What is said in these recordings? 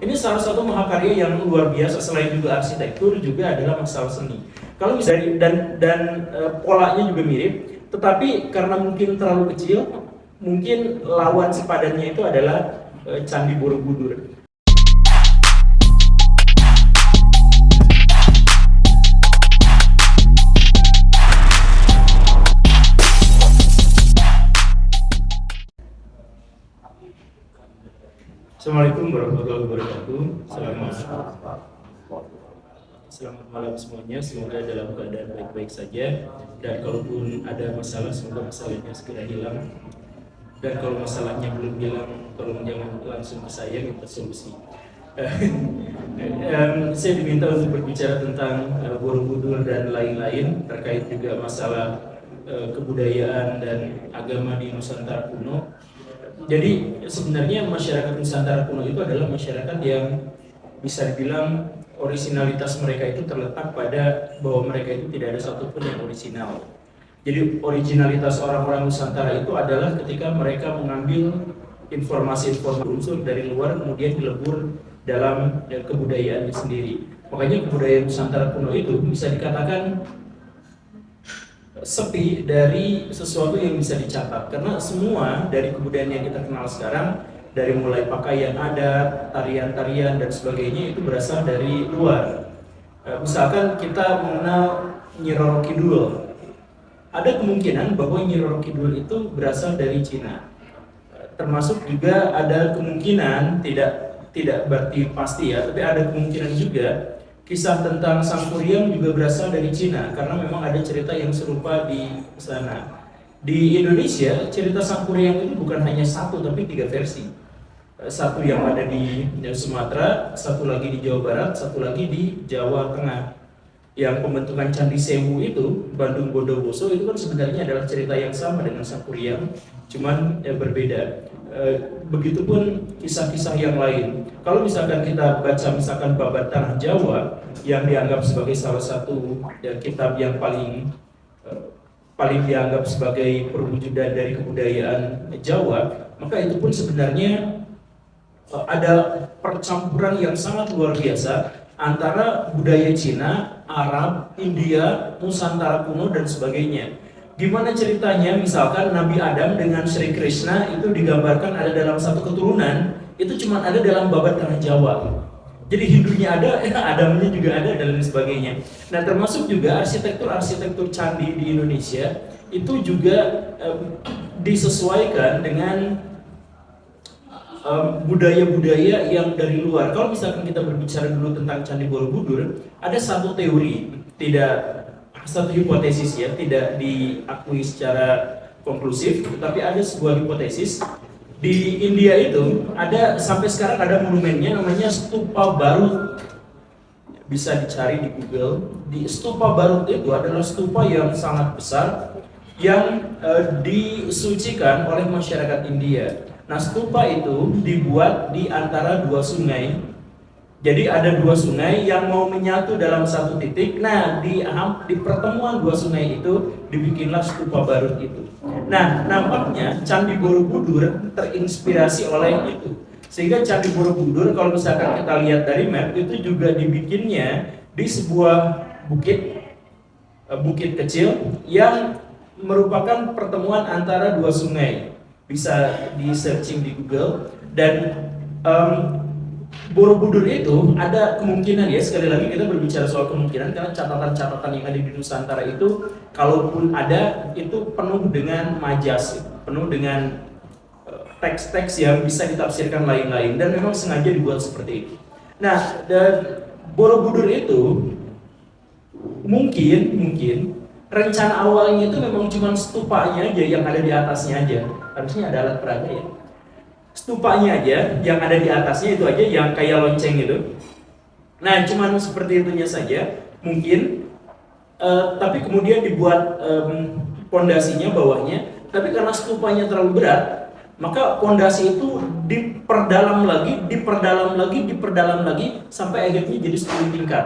Ini salah satu mahakarya yang luar biasa. Selain juga arsitektur, juga adalah masalah seni. Kalau misalnya polanya juga mirip, tetapi karena mungkin terlalu kecil, mungkin lawan sepadannya itu adalah Candi Borobudur. Assalamualaikum warahmatullahi wabarakatuh. Selamat malam semuanya. Semoga dalam keadaan baik-baik saja. Dan kalaupun ada masalah, semoga masalahnya segera hilang. Dan kalau masalahnya belum hilang, tolong jangan langsung ke saya minta solusi. Saya diminta untuk berbicara tentang Borobudur dan lain-lain terkait juga masalah kebudayaan dan agama di Nusantara kuno. Jadi sebenarnya masyarakat Nusantara kuno itu adalah masyarakat yang bisa dibilang originalitas mereka itu terletak pada bahwa mereka itu tidak ada satupun yang original. Jadi originalitas orang-orang Nusantara itu adalah ketika mereka mengambil informasi-informasi unsur dari luar kemudian dilebur dalam kebudayaannya sendiri. Makanya kebudayaan Nusantara kuno itu bisa dikatakan sepi dari sesuatu yang bisa dicatat, karena semua dari kebudayaan yang kita kenal sekarang, dari mulai pakaian adat, tarian-tarian dan sebagainya itu berasal dari luar. Misalkan kita mengenal Nyi Roro Kidul, ada kemungkinan bahwa Nyi Roro Kidul itu berasal dari Cina. Termasuk juga ada kemungkinan, tidak berarti pasti ya, tapi ada kemungkinan juga kisah tentang Sangkuriang juga berasal dari Cina, karena memang ada cerita yang serupa di sana. Di Indonesia, cerita Sangkuriang itu bukan hanya satu, tapi 3 versi. Satu yang ada di Sumatera, satu lagi di Jawa Barat, satu lagi di Jawa Tengah. Yang pembentukan Candi Sewu itu, Bandung Bondowoso, itu kan sebenarnya adalah cerita yang sama dengan Sangkuriang, cuman berbeda. Begitupun kisah-kisah yang lain. Kalau misalkan kita baca misalkan Babat Tanah Jawa yang dianggap sebagai salah satu kitab yang paling dianggap sebagai perwujudan dari kebudayaan Jawa, maka itu pun sebenarnya ada percampuran yang sangat luar biasa antara budaya Cina, Arab, India, Nusantara kuno dan sebagainya. Gimana ceritanya misalkan Nabi Adam dengan Sri Krishna itu digambarkan ada dalam satu keturunan, itu cuma ada dalam Babat Tanah Jawa. Jadi Hindunya ada, Adamnya juga ada dan lain sebagainya. Nah, termasuk juga arsitektur candi di Indonesia itu juga disesuaikan dengan budaya-budaya yang dari luar. Kalau misalkan kita berbicara dulu tentang Candi Borobudur, ada satu teori, satu hipotesis ya, tidak diakui secara konklusif, tetapi ada sebuah hipotesis. Di India itu ada, sampai sekarang ada monumennya namanya Stupa Barut. Bisa dicari di Google. Di Stupa Barut itu adalah stupa yang sangat besar yang disucikan oleh masyarakat India. Nah, stupa itu dibuat di antara 2 sungai. Jadi ada 2 sungai yang mau menyatu dalam satu titik. Nah, di pertemuan 2 sungai itu dibikinlah Stupa Barut itu. Nah, nampaknya Candi Borobudur terinspirasi oleh itu. Sehingga Candi Borobudur kalau misalkan kita lihat dari map itu juga dibikinnya di sebuah bukit kecil yang merupakan pertemuan antara 2 sungai. Bisa di searching di Google. Dan Borobudur itu ada kemungkinan ya, sekali lagi kita berbicara soal kemungkinan karena catatan-catatan yang ada di Nusantara itu kalaupun ada itu penuh dengan majas, penuh dengan teks-teks yang bisa ditafsirkan lain-lain dan memang sengaja dibuat seperti itu. Nah, dan Borobudur itu mungkin rencana awalnya itu memang cuma stupanya aja yang ada di atasnya aja. Harusnya ada alat peraga ya. Stupanya aja yang ada di atasnya itu aja yang kayak lonceng gitu. Nah, cuman seperti itunya saja mungkin, tapi kemudian dibuat pondasinya bawahnya. Tapi karena stupanya terlalu berat, maka pondasi itu diperdalam lagi sampai akhirnya jadi 10 tingkat.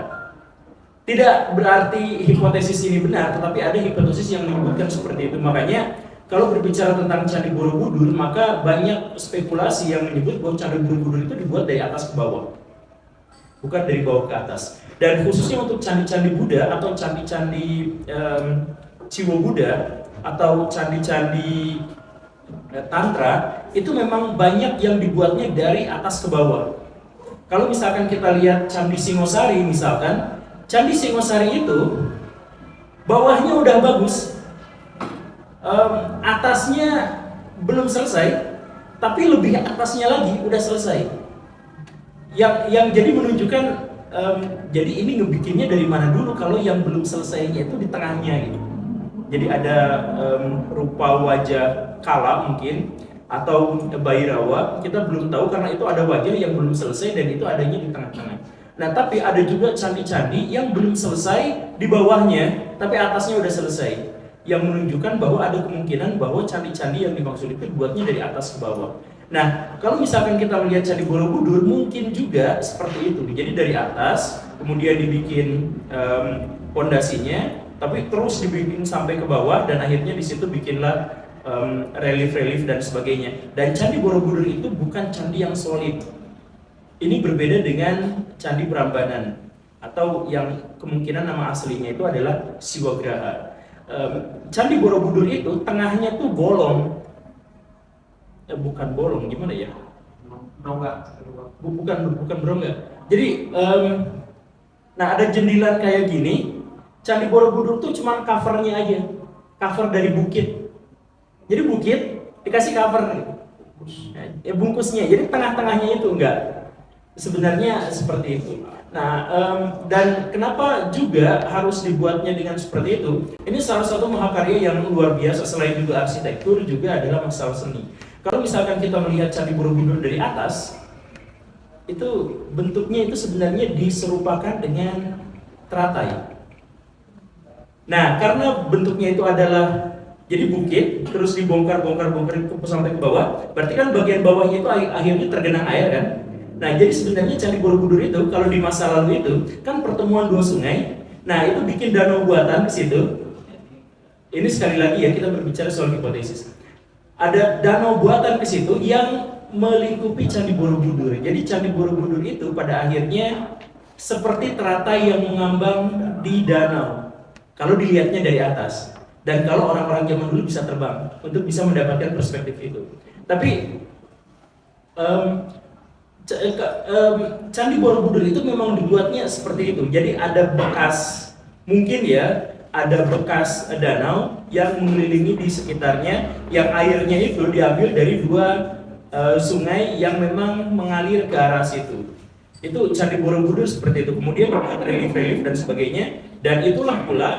Tidak berarti hipotesis ini benar, tetapi ada hipotesis yang menyebutkan seperti itu. Makanya kalau berbicara tentang Candi Borobudur, maka banyak spekulasi yang menyebut bahwa Candi Borobudur itu dibuat dari atas ke bawah. bukan dari bawah ke atas. Dan khususnya untuk candi-candi Buddha atau candi-candi Ciwo Buddha atau candi-candi Tantra, itu memang banyak yang dibuatnya dari atas ke bawah. Kalau misalkan kita lihat Candi Singosari misalkan, Candi Singosari itu bawahnya udah bagus, atasnya belum selesai, tapi lebih atasnya lagi udah selesai. Yang jadi menunjukkan, jadi ini ngebikinnya dari mana dulu kalau yang belum selesainya itu di tengahnya gitu. Jadi ada rupa wajah Kala mungkin atau Bhairawa, kita belum tahu karena itu ada wajah yang belum selesai dan itu adanya di tengah-tengah. Nah, tapi ada juga candi-candi yang belum selesai di bawahnya, tapi atasnya udah selesai. Yang menunjukkan bahwa ada kemungkinan bahwa candi-candi yang dimaksud itu buatnya dari atas ke bawah. Nah, kalau misalkan kita melihat Candi Borobudur, mungkin juga seperti itu. Jadi dari atas, kemudian dibikin pondasinya, tapi terus dibikin sampai ke bawah, dan akhirnya di situ bikinlah relief-relief dan sebagainya. Dan Candi Borobudur itu bukan candi yang solid. Ini berbeda dengan Candi Prambanan, atau yang kemungkinan nama aslinya itu adalah Siwagraha. Candi Borobudur itu tengahnya tuh bolong. Bukan bolong, gimana ya? Bukan berongga. Jadi, nah ada jendilan kayak gini. Candi Borobudur tuh cuma covernya aja, cover dari bukit. Jadi bukit dikasih cover, ya bungkusnya. Jadi tengah-tengahnya itu enggak. Sebenarnya seperti itu. Nah, dan kenapa juga harus dibuatnya dengan seperti itu? Ini salah satu mahakarya yang luar biasa. Selain juga arsitektur, juga adalah masalah seni. Kalau misalkan kita melihat Candi Borobudur dari atas, itu bentuknya itu sebenarnya diserupakan dengan teratai. Nah, karena bentuknya itu adalah jadi bukit, terus dibongkar sampai ke bawah, berarti kan bagian bawahnya itu akhirnya tergenang air kan? Nah, jadi sebenarnya Candi Borobudur itu kalau di masa lalu itu kan pertemuan dua sungai. Nah, itu bikin danau buatan di situ. Ini sekali lagi ya, kita berbicara soal hipotesis. Ada danau buatan ke situ yang melingkupi Candi Borobudur. Jadi Candi Borobudur itu pada akhirnya seperti teratai yang mengambang di danau. Kalau dilihatnya dari atas. Dan kalau orang-orang zaman dulu bisa terbang untuk bisa mendapatkan perspektif itu. Tapi Candi Borobudur itu memang dibuatnya seperti itu. Jadi ada bekas, mungkin ya, ada bekas danau yang mengelilingi di sekitarnya, yang airnya itu diambil dari dua sungai yang memang mengalir ke arah situ. Itu Candi Borobudur seperti itu. Kemudian relief-relief dan sebagainya. Dan itulah pula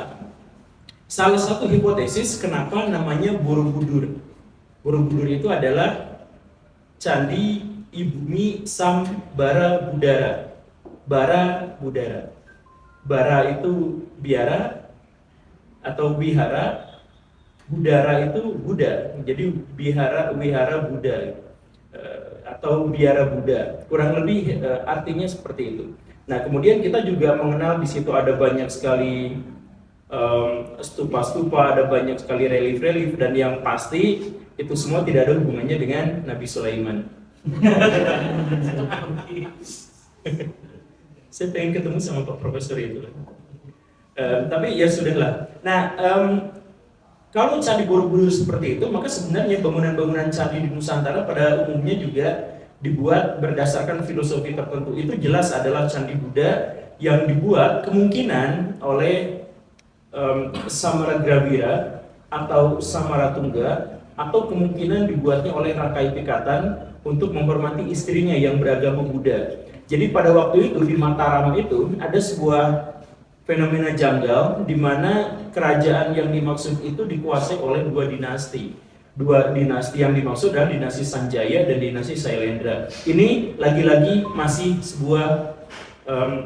salah satu hipotesis kenapa namanya Borobudur. Borobudur itu adalah Candi Ibumi Sam Bara Budara. Bara Budara. Bara itu biara atau wihara, Budara itu Buddha. Jadi wihara Buddha atau biara Buddha. Kurang lebih artinya seperti itu. Nah, kemudian kita juga mengenal di situ ada banyak sekali stupa-stupa, ada banyak sekali relief-relief, dan yang pasti itu semua tidak ada hubungannya dengan Nabi Sulaiman. Saya pengen ketemu sama Pak Profesor itu. Tapi ya sudahlah. Nah, kalau Candi Borobudur seperti itu, maka sebenarnya bangunan-bangunan candi di Nusantara pada umumnya juga dibuat berdasarkan filosofi tertentu. Itu jelas adalah Candi Buddha yang dibuat kemungkinan oleh Samaragrawira atau Samaratungga, atau kemungkinan dibuatnya oleh Rakai Pikatan untuk menghormati istrinya yang beragama Buddha. Jadi pada waktu itu di Mataram itu ada sebuah fenomena janggal di mana kerajaan yang dimaksud itu dikuasai oleh dua dinasti. Dua dinasti yang dimaksud adalah dinasti Sanjaya dan dinasti Sailendra. Ini lagi-lagi masih sebuah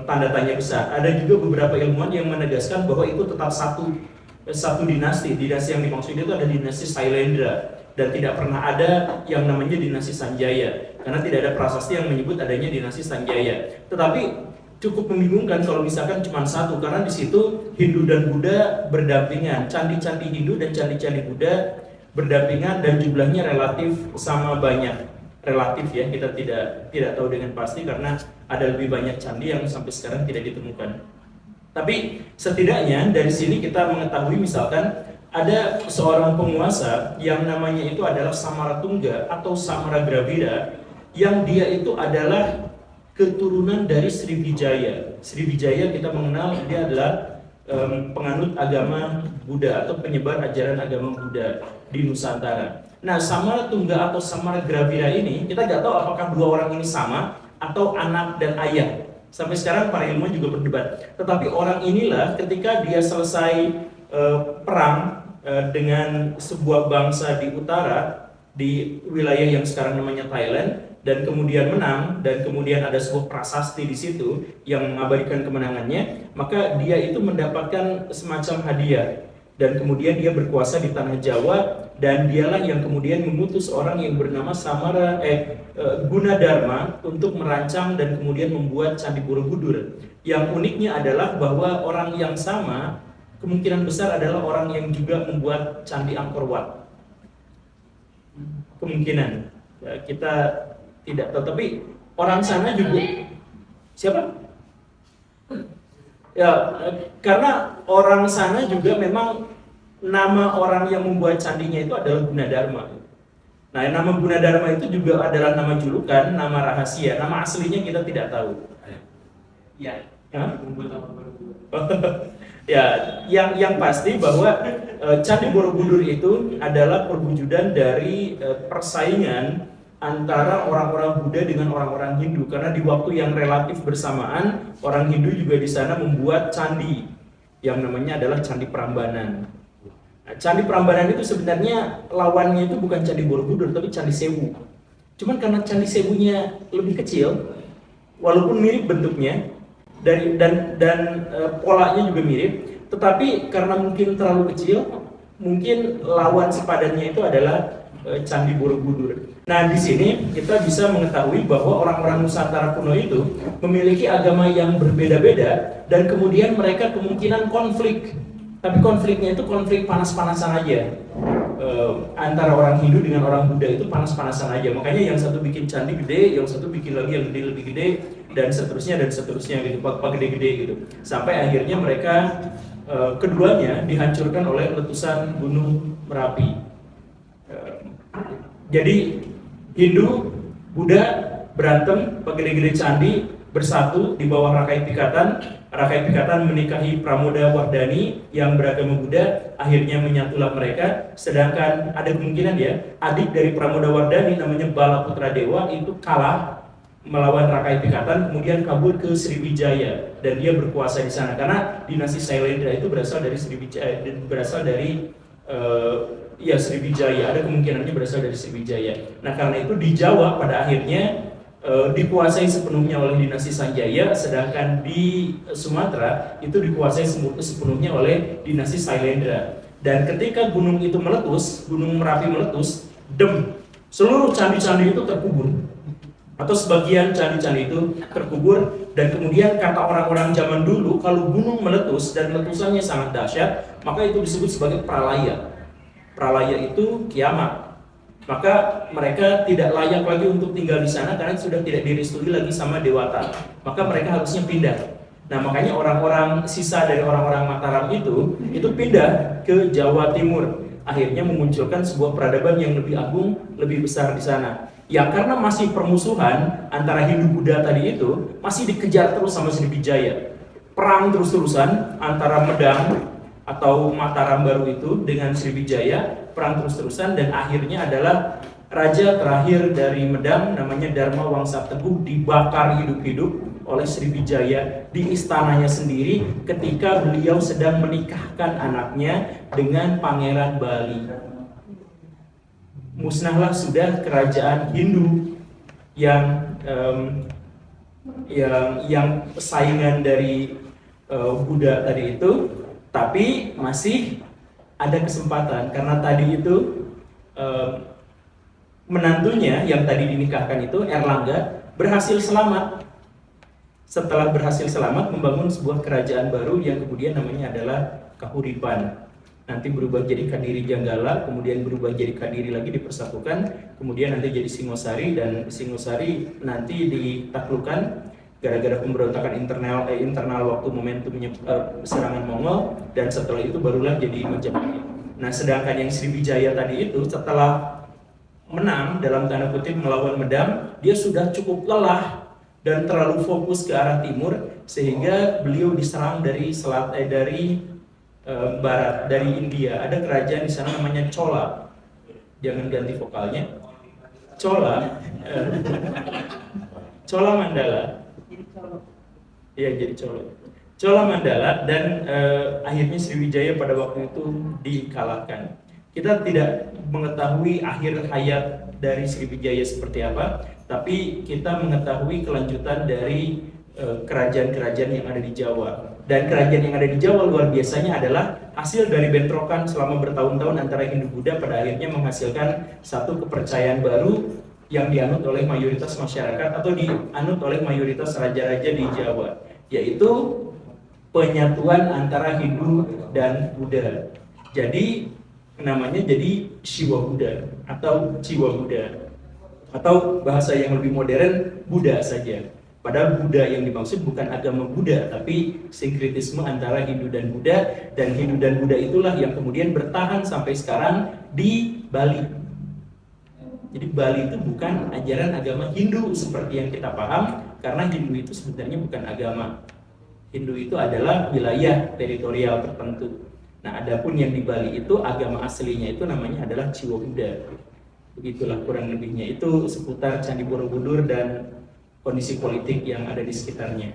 tanda tanya besar. Ada juga beberapa ilmuwan yang menegaskan bahwa itu tetap satu dinasti. Dinasti yang dimaksud itu adalah dinasti Sailendra, dan tidak pernah ada yang namanya dinasti Sanjaya, karena tidak ada prasasti yang menyebut adanya dinasti Sanjaya. Tetapi cukup membingungkan kalau misalkan cuma satu, karena di situ Hindu dan Buddha berdampingan, candi-candi Hindu dan candi-candi Buddha berdampingan, dan jumlahnya relatif sama banyak. relatif ya, kita tidak tahu dengan pasti karena ada lebih banyak candi yang sampai sekarang tidak ditemukan. Tapi setidaknya dari sini kita mengetahui misalkan ada seorang penguasa yang namanya itu adalah Samaratungga atau Samaragravida, yang dia itu adalah keturunan dari Sriwijaya. Sriwijaya kita mengenal dia adalah penganut agama Buddha atau penyebar ajaran agama Buddha di Nusantara. Nah, Samaratungga atau Samaragravida ini kita nggak tahu apakah dua orang ini sama atau anak dan ayah. Sampai sekarang para ilmuwan juga berdebat. Tetapi orang inilah ketika dia selesai perang dengan sebuah bangsa di utara di wilayah yang sekarang namanya Thailand, dan kemudian menang, dan kemudian ada sebuah prasasti di situ yang mengabadikan kemenangannya, maka dia itu mendapatkan semacam hadiah. Dan kemudian dia berkuasa di tanah Jawa, dan dialah yang kemudian mengutus orang yang bernama Gunadarma untuk merancang dan kemudian membuat Candi Borobudur. Yang uniknya adalah bahwa orang yang sama kemungkinan besar adalah orang yang juga membuat Candi Angkor Wat. Kemungkinan ya, kita tidak tahu, tapi orang sana juga siapa? Ya, karena orang sana juga memang nama orang yang membuat candinya itu adalah Gunadarma. Nah, nama Gunadarma itu juga adalah nama julukan, nama rahasia, nama aslinya kita tidak tahu. Ya, ya, yang pasti bahwa Candi Borobudur itu adalah perwujudan dari persaingan antara orang-orang Buddha dengan orang-orang Hindu, karena di waktu yang relatif bersamaan orang Hindu juga di sana membuat candi yang namanya adalah Candi Prambanan. Nah, Candi Prambanan itu sebenarnya lawannya itu bukan Candi Borobudur tapi Candi Sewu. Cuman karena Candi Sewunya lebih kecil, walaupun mirip bentuknya dan polanya juga mirip, tetapi karena mungkin terlalu kecil, mungkin lawan sepadannya itu adalah Candi Borobudur. Nah, di sini kita bisa mengetahui bahwa orang-orang Nusantara kuno itu memiliki agama yang berbeda-beda dan kemudian mereka kemungkinan konflik. Tapi konfliknya itu konflik panas-panasan aja. Antara orang Hindu dengan orang Buddha itu panas-panasan aja. Makanya yang satu bikin candi gede, yang satu bikin lagi yang gede lebih gede, dan seterusnya gitu, pak gede-gede gitu. Sampai akhirnya mereka keduanya dihancurkan oleh letusan Gunung Merapi. Jadi Hindu, Buddha berantem, gede-gede candi bersatu di bawah Rakai Pikatan. Rakai Pikatan menikahi Pramoda Wardani yang beragama Buddha, akhirnya menyatulah mereka. Sedangkan ada kemungkinan ya, adik dari Pramoda Wardani namanya Balaputra Dewa itu kalah melawan Rakai Pikatan, kemudian kabur ke Sriwijaya dan dia berkuasa di sana karena dinasti Sailendra itu berasal dari Sriwijaya, Sriwijaya, ada kemungkinannya berasal dari Sriwijaya. Nah, karena itu di Jawa pada akhirnya dikuasai sepenuhnya oleh dinasti Sanjaya, sedangkan di Sumatera itu dikuasai sepenuhnya oleh dinasti Sailendra. Dan ketika gunung itu meletus, Gunung Merapi meletus, seluruh candi-candi itu terkubur, atau sebagian candi-candi itu terkubur. Dan kemudian kata orang-orang zaman dulu, kalau gunung meletus dan letusannya sangat dahsyat, maka itu disebut sebagai pralaya. Pralaya itu kiamat. Maka mereka tidak layak lagi untuk tinggal di sana karena sudah tidak direstui lagi sama Dewata. Maka mereka harusnya pindah. Nah, makanya orang-orang sisa dari orang-orang Mataram itu pindah ke Jawa Timur. Akhirnya memunculkan sebuah peradaban yang lebih agung, lebih besar di sana. Ya, karena masih permusuhan antara Hindu Buddha tadi itu masih dikejar terus sama Sriwijaya. Perang terus-terusan antara Medang atau Mataram baru itu dengan Sriwijaya, perang terus-terusan, dan akhirnya adalah raja terakhir dari Medang namanya Dharma Wangsa Teguh dibakar hidup-hidup oleh Sriwijaya di istananya sendiri ketika beliau sedang menikahkan anaknya dengan Pangeran Bali. Musnahlah sudah kerajaan Hindu yang saingan dari Buddha tadi itu. Tapi masih ada kesempatan karena tadi itu menantunya yang tadi dinikahkan itu Erlangga berhasil selamat. Setelah berhasil selamat membangun sebuah kerajaan baru yang kemudian namanya adalah Kahuripan. nanti berubah jadi Kadiri Janggala, kemudian berubah jadi Kadiri lagi dipersatukan, kemudian nanti jadi Singosari, dan Singosari nanti ditaklukkan gara-gara pemberontakan internal waktu momentum serangan Mongol, dan setelah itu barulah jadi Majapahit. Nah, sedangkan yang Sriwijaya tadi itu setelah menang dalam tanda kutip melawan Medang, dia sudah cukup lelah dan terlalu fokus ke arah timur sehingga beliau diserang dari barat, dari India. Ada kerajaan di sana namanya Chola. Jangan ganti vokalnya. Chola. Chola Mandala. Iya, jadi Chola Mandala, dan akhirnya Sriwijaya pada waktu itu dikalahkan. Kita tidak mengetahui akhir hayat dari Sriwijaya seperti apa, tapi kita mengetahui kelanjutan dari kerajaan-kerajaan yang ada di Jawa. Dan kerajaan yang ada di Jawa luar biasanya adalah hasil dari bentrokan selama bertahun-tahun antara Hindu-Buddha, pada akhirnya menghasilkan satu kepercayaan baru yang dianut oleh mayoritas masyarakat atau dianut oleh mayoritas raja-raja di Jawa, yaitu penyatuan antara Hindu dan Buddha. Jadi namanya jadi Shiva Buddha atau Jiwa Buddha, atau bahasa yang lebih modern Buddha saja. Padahal Buddha yang dimaksud bukan agama Buddha, tapi sinkretisme antara Hindu dan Buddha, dan Hindu dan Buddha itulah yang kemudian bertahan sampai sekarang di Bali. Jadi Bali itu bukan ajaran agama Hindu seperti yang kita paham, karena Hindu itu sebenarnya bukan agama. Hindu itu adalah wilayah teritorial tertentu. Nah, adapun yang di Bali itu agama aslinya itu namanya adalah Jiwa Buddha. Begitulah kurang lebihnya, itu seputar Candi Borobudur dan kondisi politik yang ada di sekitarnya.